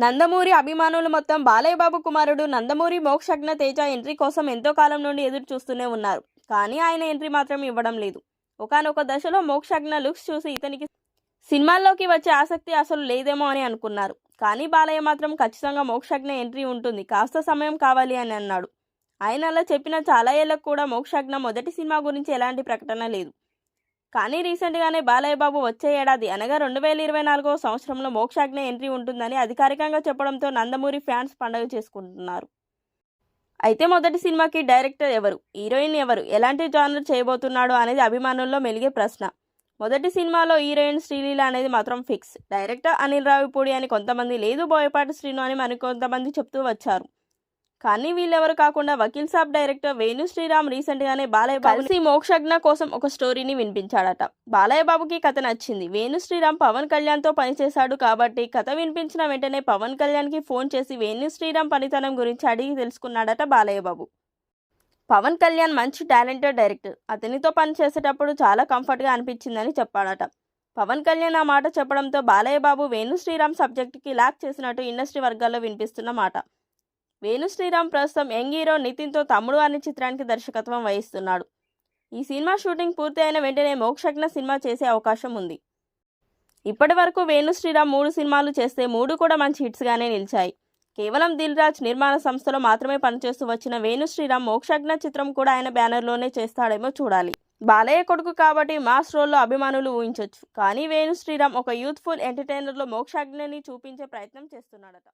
నందమూరి అభిమానులు మొత్తం బాలయ్య బాబు కుమారుడు నందమూరి మోక్షజ్ఞ తేజ ఎంట్రీ కోసం ఎంతో కాలం నుండి ఎదురు చూస్తూనే ఉన్నారు. కానీ ఆయన ఎంట్రీ మాత్రం ఇవ్వడం లేదు. ఒకానొక దశలో మోక్షజ్ఞ లుక్స్ చూసి ఇతనికి సినిమాల్లోకి వచ్చే ఆసక్తి అసలు లేదేమో అని అనుకున్నారు. కానీ బాలయ్య మాత్రం ఖచ్చితంగా మోక్షజ్ఞ ఎంట్రీ ఉంటుంది, కాస్త సమయం కావాలి అని అన్నాడు. ఆయన అలా చెప్పిన చాలా ఏళ్లకు కూడా మోక్షజ్ఞ మొదటి సినిమా గురించి ఎలాంటి ప్రకటన లేదు. కానీ రీసెంట్గానే బాలయ్య బాబు వచ్చే ఏడాది అనగా 2024వ సంవత్సరంలో మోక్షజ్ఞ ఎంట్రీ ఉంటుందని అధికారికంగా చెప్పడంతో నందమూరి ఫ్యాన్స్ పండుగ చేసుకుంటున్నారు. అయితే మొదటి సినిమాకి డైరెక్టర్ ఎవరు, హీరోయిన్ ఎవరు, ఎలాంటి జానర్ చేయబోతున్నాడు అనేది అభిమానుల్లో మెలిగే ప్రశ్న. మొదటి సినిమాలో హీరోయిన్ శ్రీలీల అనేది మాత్రం ఫిక్స్. డైరెక్టర్ అనిల్ రావిపూడి అని కొంతమంది, లేదు బోయపాటి శ్రీను అని మరికొంతమంది చెప్తూ వచ్చారు. కానీ వీళ్ళెవరు కాకుండా వకీల్ సాబ్ డైరెక్టర్ వేణు శ్రీరామ్ రీసెంట్గానే బాలయ్య బాబుకి మోక్షజ్ఞ కోసం ఒక స్టోరీని వినిపించాడట. బాలయ్య బాబుకి కథ నచ్చింది. వేణు శ్రీరామ్ పవన్ కళ్యాణ్తో పనిచేశాడు కాబట్టి కథ వినిపించిన వెంటనే పవన్ కళ్యాణ్కి ఫోన్ చేసి వేణు శ్రీరామ్ పనితనం గురించి అడిగి తెలుసుకున్నాడట బాలయ్య బాబు. పవన్ కళ్యాణ్ మంచి టాలెంటెడ్ డైరెక్టర్, అతనితో పని చేసేటప్పుడు చాలా కంఫర్ట్గా అనిపించిందని చెప్పాడట. పవన్ కళ్యాణ్ ఆ మాట చెప్పడంతో బాలయ్య బాబు వేణు శ్రీరామ్ సబ్జెక్ట్కి లాక్ చేసినట్టు ఇండస్ట్రీ వర్గాల్లో వినిపిస్తున్న మాట. వేణు శ్రీరామ్ ప్రస్తుతం యంగ్ హీరో నితిన్తో తమ్ముడు అనే చిత్రానికి దర్శకత్వం వహిస్తున్నాడు. ఈ సినిమా షూటింగ్ పూర్తి అయిన వెంటనే మోక్షజ్ఞ సినిమా చేసే అవకాశం ఉంది. ఇప్పటి వరకు వేణు శ్రీరామ్ 3 సినిమాలు చేస్తే 3 కూడా మంచి హిట్స్గానే నిలిచాయి. కేవలం దిల్ రాజ్ నిర్మాణ సంస్థలో మాత్రమే పనిచేస్తూ వచ్చిన వేణు శ్రీరామ్ మోక్షజ్ఞ చిత్రం కూడా ఆయన బ్యానర్లోనే చేస్తాడేమో చూడాలి. బాలయ్య కొడుకు కాబట్టి మాస్ రోల్లో అభిమానులు ఊహించొచ్చు. కానీ వేణు శ్రీరామ్ ఒక యూత్ఫుల్ ఎంటర్టైనర్లో మోక్షజ్ఞని చూపించే ప్రయత్నం చేస్తున్నాడట.